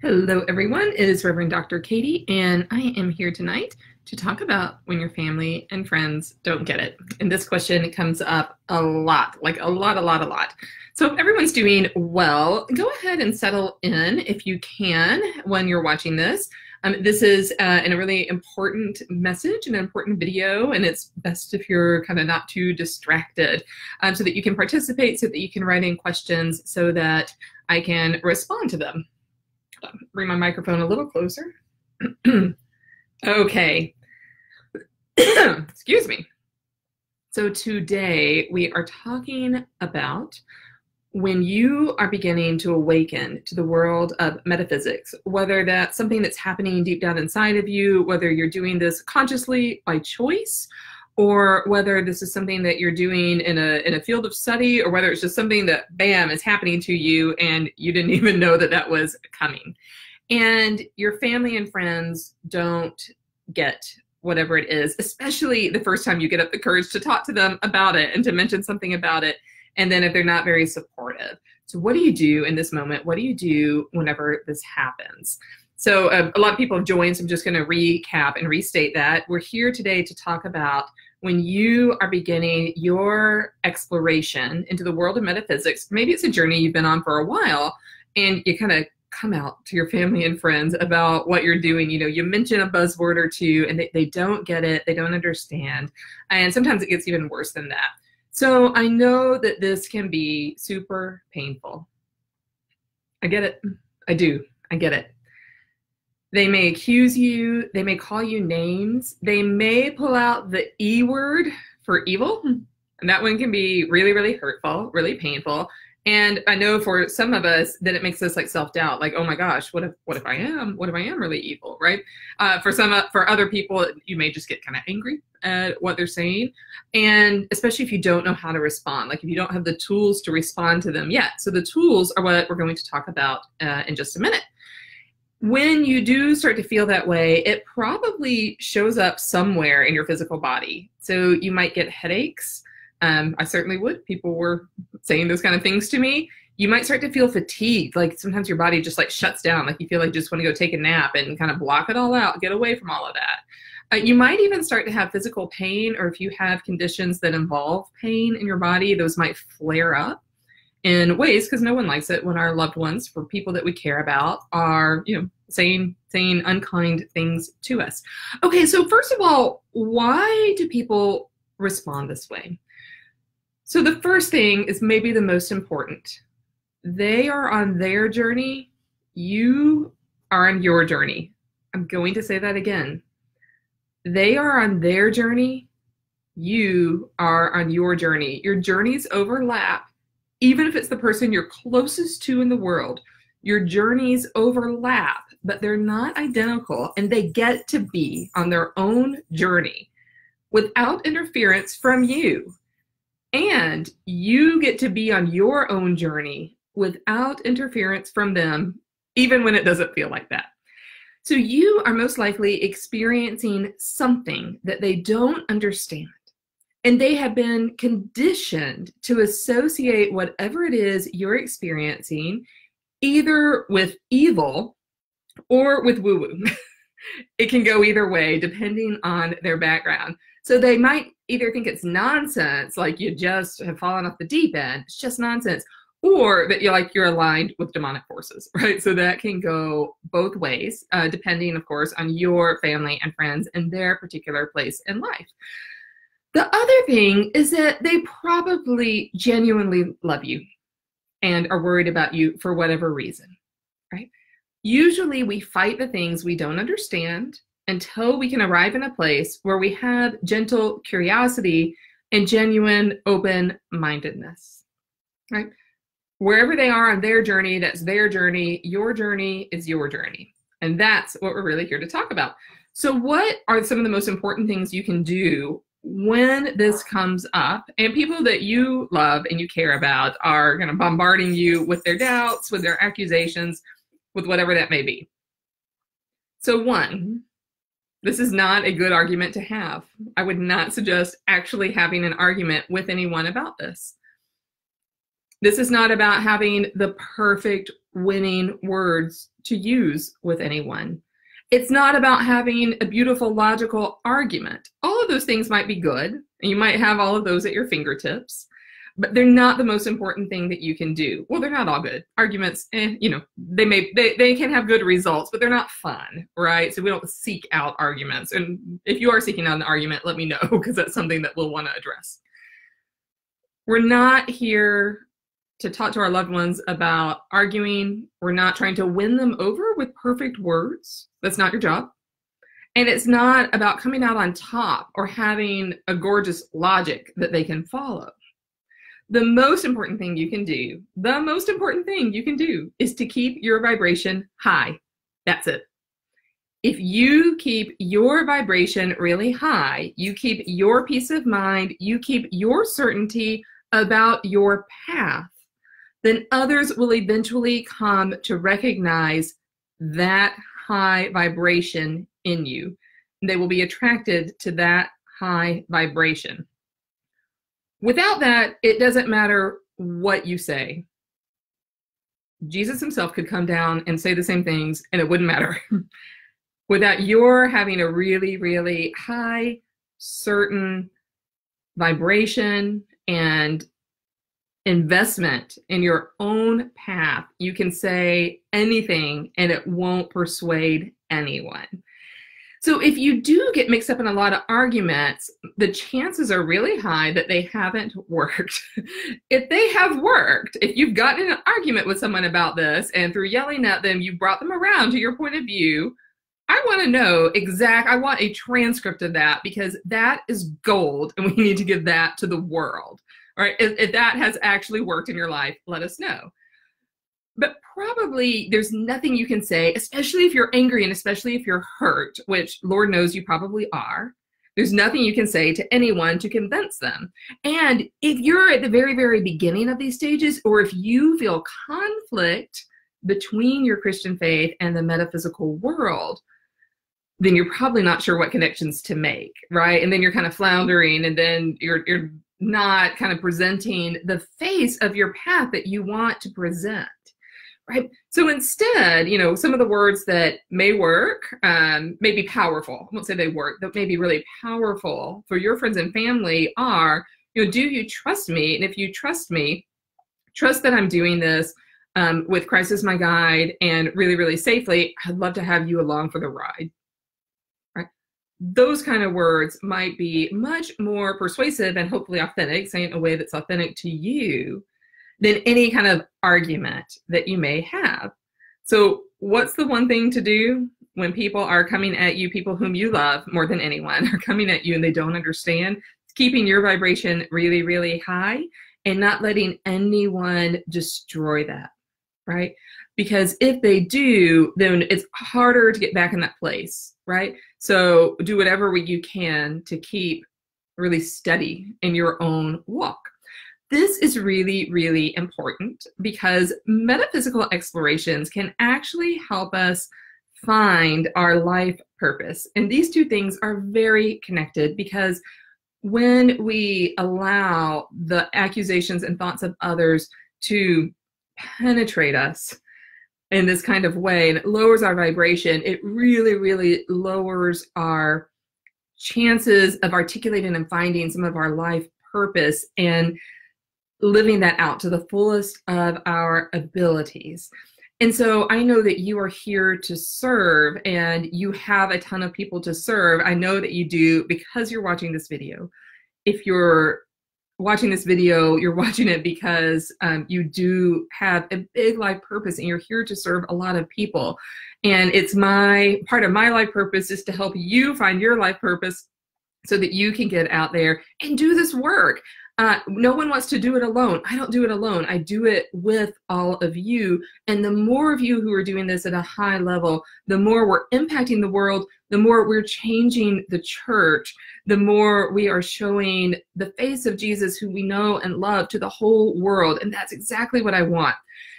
Hello, everyone. It is Reverend Dr. Katie, and I am here tonight to talk about when your family and friends don't get it. And this question comes up a lot, like a lot. So if everyone's doing well, go ahead and settle in if you can when you're watching this. This is a really important message and an important video, and it's best if you're kind of not too distracted so that you can participate, so that you can write in questions so that I can respond to them. Bring my microphone a little closer. Okay. Excuse me. So today we are talking about when you are beginning to awaken to the world of metaphysics, whether that's something that's happening deep down inside of you, whether you're doing this consciously by choice, or whether this is something that you're doing in a field of study, or whether it's just something that, bam, is happening to you and you didn't even know that that was coming. And your family and friends don't get whatever it is, especially the first time you get up the courage to talk to them about it and to mention something about it. And then if they're not very supportive. So what do you do in this moment? What do you do whenever this happens? So a lot of people have joined, so I'm just going to recap and restate that. We're here today to talk about when you are beginning your exploration into the world of metaphysics. Maybe it's a journey you've been on for a while, and you kind of come out to your family and friends about what you're doing. You know, you mention a buzzword or two, and they don't get it, they don't understand. And sometimes it gets even worse than that. So I know that this can be super painful. I get it. I do. I get it. They may accuse you, they may call you names, they may pull out the E word for evil, and that one can be really hurtful, really painful. And I know for some of us that it makes us like self-doubt, like, oh my gosh, what if I am really evil, right? For other people, you may just get kind of angry at what they're saying, and especially if you don't know how to respond, like if you don't have the tools to respond to them yet. So the tools are what we're going to talk about in just a minute. When you do start to feel that way, it probably shows up somewhere in your physical body. So you might get headaches. I certainly would. People were saying those kind of things to me. You might start to feel fatigued. Like sometimes your body just like shuts down. Like you feel like you just want to go take a nap and kind of block it all out, get away from all of that. You might even start to have physical pain, or if you have conditions that involve pain in your body, those might flare up in ways, because no one likes it when our loved ones, for people that we care about, are, you know, saying unkind things to us. Okay, so first of all, why do people respond this way? So the first thing is maybe the most important. They are on their journey. You are on your journey. I'm going to say that again. They are on their journey. You are on your journey. Your journeys overlap. Even if it's the person you're closest to in the world, your journeys overlap, but they're not identical, and they get to be on their own journey without interference from you. And you get to be on your own journey without interference from them, even when it doesn't feel like that. So you are most likely experiencing something that they don't understand. And they have been conditioned to associate whatever it is you're experiencing either with evil or with woo-woo. It can go either way depending on their background. So they might either think it's nonsense, like you just have fallen off the deep end, it's just nonsense, or that you're aligned with demonic forces, right? So that can go both ways, depending, of course, on your family and friends and their particular place in life. The other thing is that they probably genuinely love you and are worried about you for whatever reason, right? Usually we fight the things we don't understand until we can arrive in a place where we have gentle curiosity and genuine open-mindedness, right? Wherever they are on their journey, that's their journey. Your journey is your journey. And that's what we're really here to talk about. So what are some of the most important things you can do when this comes up and people that you love and you care about are kind of bombarding you with their doubts, with their accusations, with whatever that may be? So one, this is not a good argument to have. I would not suggest actually having an argument with anyone about this. This is not about having the perfect winning words to use with anyone. It's not about having a beautiful logical argument. All of those things might be good, and you might have all of those at your fingertips, but they're not the most important thing that you can do. Well, they're not all good. Arguments, you know, they can have good results, but they're not fun, right? So we don't seek out arguments. And if you are seeking out an argument, let me know, because that's something that we'll want to address. We're not here to talk to our loved ones about arguing. We're not trying to win them over with perfect words. That's not your job. And it's not about coming out on top or having a gorgeous logic that they can follow. The most important thing you can do, is to keep your vibration high. That's it. If you keep your vibration really high, you keep your peace of mind, you keep your certainty about your path, then others will eventually come to recognize that high vibration in you. They will be attracted to that high vibration. Without that, it doesn't matter what you say. Jesus himself could come down and say the same things, and it wouldn't matter. Without your having a really, really high, certain vibration and investment in your own path, you can say anything and it won't persuade anyone. So if you do get mixed up in a lot of arguments, the chances are really high that they haven't worked. If they have worked, if you've gotten in an argument with someone about this and through yelling at them, you brought them around to your point of view, I want to know I want a transcript of that, because that is gold and we need to give that to the world. All right, if that has actually worked in your life, let us know. But probably there's nothing you can say, especially if you're angry and especially if you're hurt, which Lord knows you probably are. There's nothing you can say to anyone to convince them. And if you're at the very, very beginning of these stages, or if you feel conflict between your Christian faith and the metaphysical world, then you're probably not sure what connections to make, right? And then you're kind of floundering, and then you're not kind of presenting the face of your path that you want to present, right? So instead, you know, some of the words that may work, may be powerful. I won't say they work, that may be really powerful for your friends and family are, you know, do you trust me? And if you trust me, trust that I'm doing this with Christ as my guide and really, really safely. I'd love to have you along for the ride. Those kind of words might be much more persuasive and hopefully authentic, saying in a way that's authentic to you, than any kind of argument that you may have. So what's the one thing to do when people are coming at you, people whom you love more than anyone are coming at you and they don't understand? It's keeping your vibration really, really high and not letting anyone destroy that, right? Because if they do, then it's harder to get back in that place, right? So do whatever you can to keep really steady in your own walk. This is really, really important because metaphysical explorations can actually help us find our life purpose. And these two things are very connected, because when we allow the accusations and thoughts of others to penetrate us in this kind of way, and it lowers our vibration, it really, really lowers our chances of articulating and finding some of our life purpose and living that out to the fullest of our abilities. And so I know that you are here to serve, and you have a ton of people to serve. I know that you do, because you're watching this video. If you're watching this video, you're watching it because you do have a big life purpose and you're here to serve a lot of people. And it's part of my life purpose is to help you find your life purpose so that you can get out there and do this work. No one wants to do it alone. I don't do it alone. I do it with all of you. And the more of you who are doing this at a high level, the more we're impacting the world, the more we're changing the church, the more we are showing the face of Jesus, who we know and love, to the whole world. And that's exactly what I want.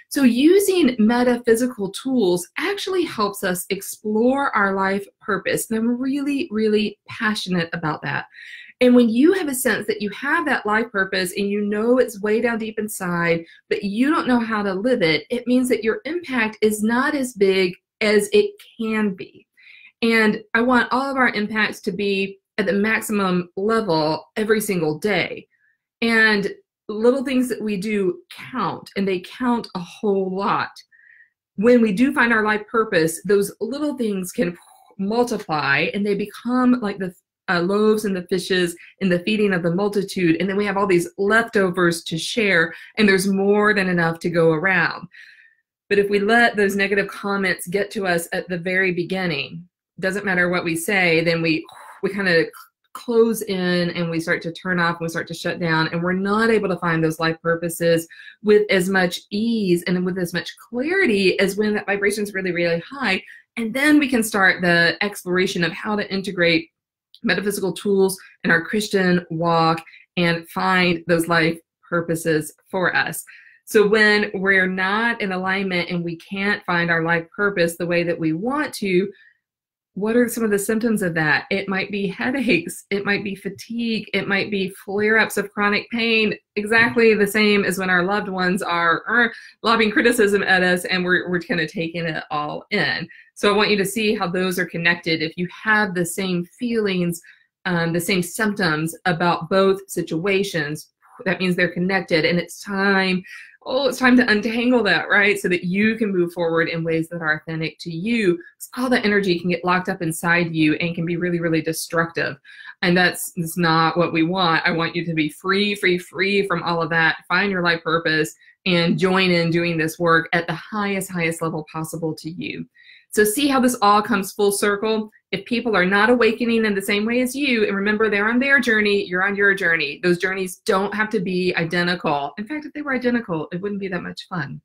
So using metaphysical tools actually helps us explore our life purpose. And I'm really, really passionate about that. And when you have a sense that you have that life purpose and you know it's way down deep inside, but you don't know how to live it, it means that your impact is not as big as it can be. And I want all of our impacts to be at the maximum level every single day. And little things that we do count, and they count a whole lot. When we do find our life purpose, those little things can multiply, and they become like the loaves and the fishes in the feeding of the multitude. And then we have all these leftovers to share, and there's more than enough to go around. But if we let those negative comments get to us at the very beginning, doesn't matter what we say, then we kind of close in and we start to turn off and we start to shut down, and we're not able to find those life purposes with as much ease and with as much clarity as when that vibration is really, really high. And then we can start the exploration of how to integrate metaphysical tools in our Christian walk and find those life purposes for us. So when we're not in alignment and we can't find our life purpose the way that we want to, what are some of the symptoms of that? It might be headaches, it might be fatigue, it might be flare-ups of chronic pain, exactly the same as when our loved ones are lobbing criticism at us and we're kind of taking it all in. So I want you to see how those are connected. If you have the same feelings, the same symptoms about both situations, that means they're connected, and it's time to untangle that, right? So that you can move forward in ways that are authentic to you. All that energy can get locked up inside you and can be really, really destructive. And that's not what we want. I want you to be free from all of that. Find your life purpose and join in doing this work at the highest level possible to you. So see how this all comes full circle. If people are not awakening in the same way as you, and remember, they're on their journey, you're on your journey. Those journeys don't have to be identical. In fact, if they were identical, it wouldn't be that much fun,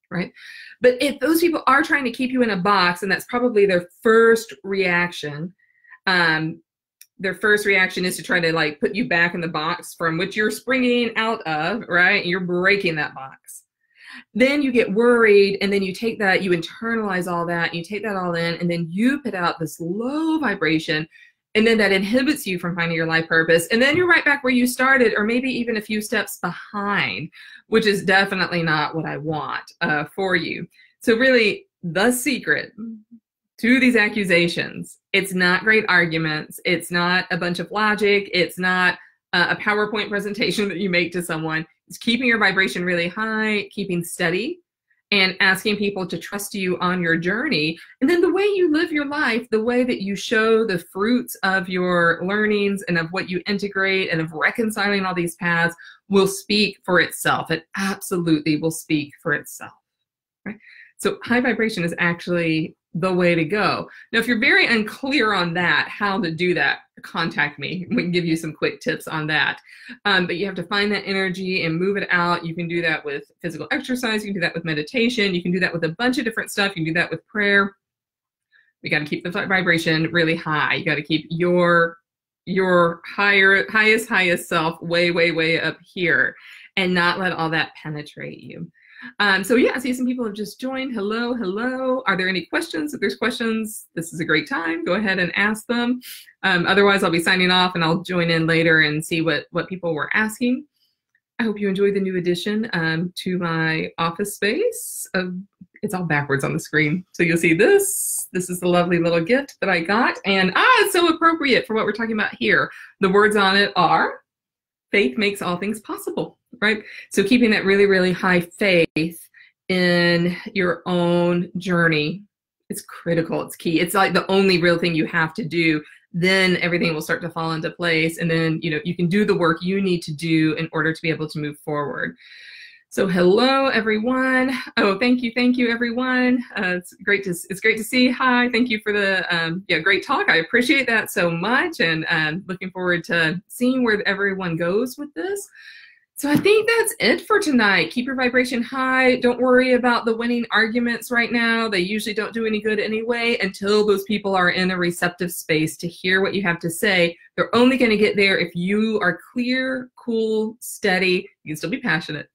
right? But if those people are trying to keep you in a box, and that's probably their first reaction, their first reaction is to try to like put you back in the box from which you're springing out of, right? You're breaking that box. Then you get worried, and then you take that, you internalize all that, you take that all in, and then you put out this low vibration, and then that inhibits you from finding your life purpose. And then you're right back where you started, or maybe even a few steps behind, which is definitely not what I want for you. So really, the secret to these accusations, it's not great arguments, it's not a bunch of logic, it's not a PowerPoint presentation that you make to someone. It's keeping your vibration really high, keeping steady, and asking people to trust you on your journey. And then the way you live your life, the way that you show the fruits of your learnings and of what you integrate and of reconciling all these paths will speak for itself. It absolutely will speak for itself, right? So high vibration is actually the way to go. Now, if you're very unclear on that, how to do that, contact me. We can give you some quick tips on that. But you have to find that energy and move it out. You can do that with physical exercise. You can do that with meditation. You can do that with a bunch of different stuff. You can do that with prayer. We got to keep the vibration really high. You got to keep your highest self way up here and not let all that penetrate you. So yeah, I see some people have just joined. Hello. Are there any questions? If there's questions, this is a great time. Go ahead and ask them. Otherwise, I'll be signing off and I'll join in later and see what people were asking. I hope you enjoyed the new addition to my office space. It's all backwards on the screen. So you'll see this. This is the lovely little gift that I got. And it's so appropriate for what we're talking about here. The words on it are, faith makes all things possible. Right? So keeping that really high faith in your own journey is critical. It's key. It's like the only real thing you have to do. Then everything will start to fall into place. And then, you can do the work you need to do in order to be able to move forward. So hello, everyone. Oh, thank you, everyone. It's great to see. Hi, thank you for the great talk. I appreciate that so much, and looking forward to seeing where everyone goes with this. So I think that's it for tonight. Keep your vibration high. Don't worry about the winning arguments right now. They usually don't do any good anyway until those people are in a receptive space to hear what you have to say. They're only going to get there if you are clear, cool, steady. You can still be passionate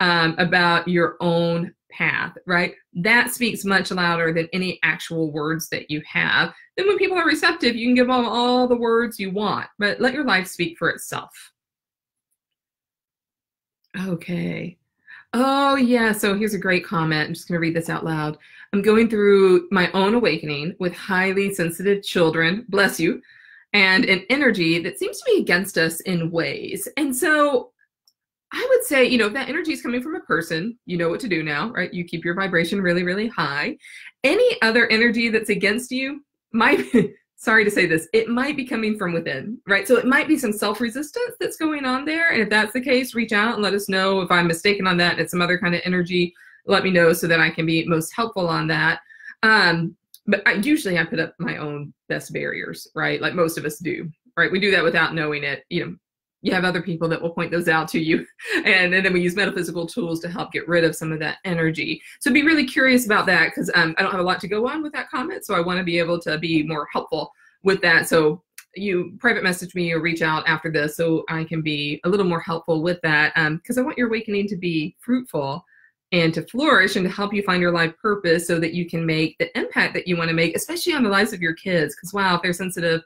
about your own path, right? That speaks much louder than any actual words that you have. Then when people are receptive, you can give them all the words you want, but let your life speak for itself. Okay. Oh, yeah. So here's a great comment. I'm just going to read this out loud. I'm going through my own awakening with highly sensitive children, bless you, and an energy that seems to be against us in ways. And so I would say, if that energy is coming from a person, you know what to do now, right? You keep your vibration really, really high. Any other energy that's against you might be, sorry to say this, it might be coming from within, right? So it might be some self-resistance that's going on there. And if that's the case, reach out and let us know. If I'm mistaken on that and it's some other kind of energy, let me know so that I can be most helpful on that. But usually I put up my own best barriers, right? Like most of us do, right? We do that without knowing it. You have other people that will point those out to you. And then we use metaphysical tools to help get rid of some of that energy. So be really curious about that, because I don't have a lot to go on with that comment. So I want to be able to be more helpful with that. So you private message me or reach out after this so I can be a little more helpful with that, because I want your awakening to be fruitful and to flourish and to help you find your life purpose so that you can make the impact that you want to make, especially on the lives of your kids. Because wow, if they're sensitive,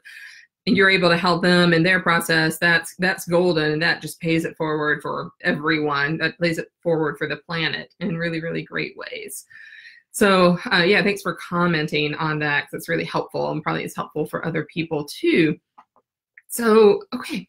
and you're able to help them in their process, that's golden, and that just pays it forward for everyone. That plays it forward for the planet in really, really great ways. So yeah, thanks for commenting on that, because it's really helpful and probably is helpful for other people too. So, okay,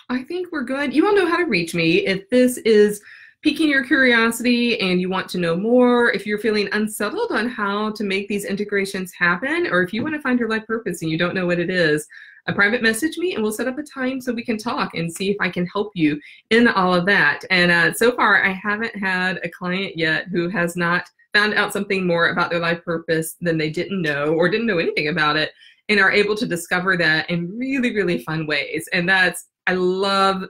I think we're good. You all know how to reach me. If this is piquing your curiosity and you want to know more, if you're feeling unsettled on how to make these integrations happen, or if you want to find your life purpose and you don't know what it is, a private message me and we'll set up a time so we can talk and see if I can help you in all of that. And so far, I haven't had a client yet who has not found out something more about their life purpose than they didn't know or didn't know anything about it, and are able to discover that in really, really fun ways. And I love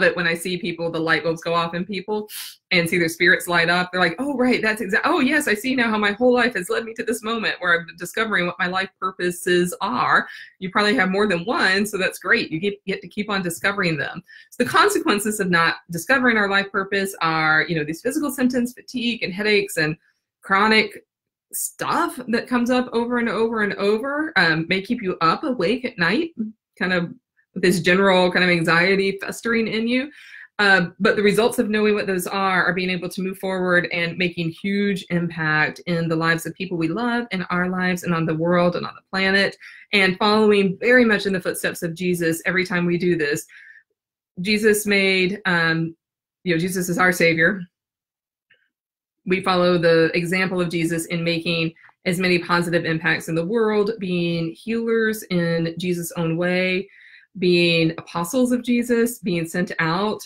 it when I see people, the light bulbs go off in people and see their spirits light up. They're like, oh, right, oh, yes, I see now how my whole life has led me to this moment where I'm discovering what my life purposes are. You probably have more than one, so that's great. You get to keep on discovering them. So the consequences of not discovering our life purpose are, these physical symptoms, fatigue and headaches and chronic stuff that comes up over and over and over, may keep you up awake at night, kind of this general kind of anxiety festering in you. But the results of knowing what those are being able to move forward and making huge impact in the lives of people we love, in our lives, and on the world and on the planet, and following very much in the footsteps of Jesus every time we do this. Jesus made, Jesus is our Savior. We follow the example of Jesus in making as many positive impacts in the world, being healers in Jesus' own way, being apostles of Jesus, being sent out,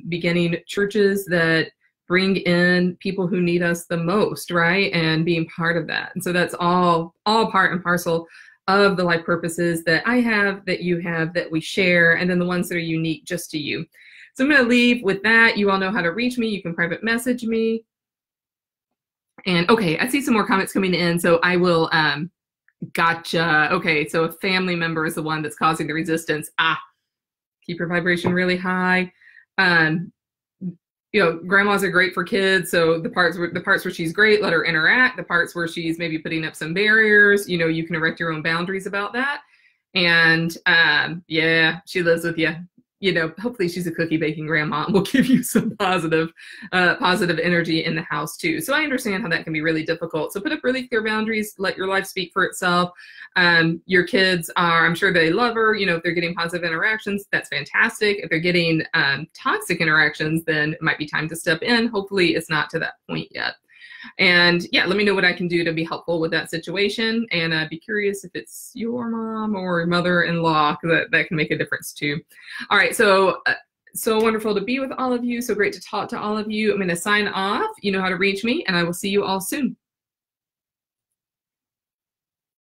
beginning churches that bring in people who need us the most, right? And being part of that. And so that's all part and parcel of the life purposes that I have, that you have, that we share, and then the ones that are unique just to you. So I'm going to leave with that. You all know how to reach me. You can private message me. And okay, I see some more comments coming in, so I will, gotcha. Okay, so a family member is the one that's causing the resistance. Keep your vibration really high. Grandmas are great for kids, so the parts where she's great, let her interact. The parts where she's maybe putting up some barriers, you can erect your own boundaries about that. And yeah, she lives with you. Hopefully she's a cookie baking grandma and will give you some positive energy in the house too. So I understand how that can be really difficult. So put up really clear boundaries, let your life speak for itself. Your kids I'm sure they love her. If they're getting positive interactions, that's fantastic. If they're getting toxic interactions, then it might be time to step in. Hopefully it's not to that point yet. And yeah, let me know what I can do to be helpful with that situation, and be curious if it's your mom or your mother-in-law, because that can make a difference too. All right, so wonderful to be with all of you. So great to talk to all of you. I'm going to sign off. You know how to reach me, and I will see you all soon.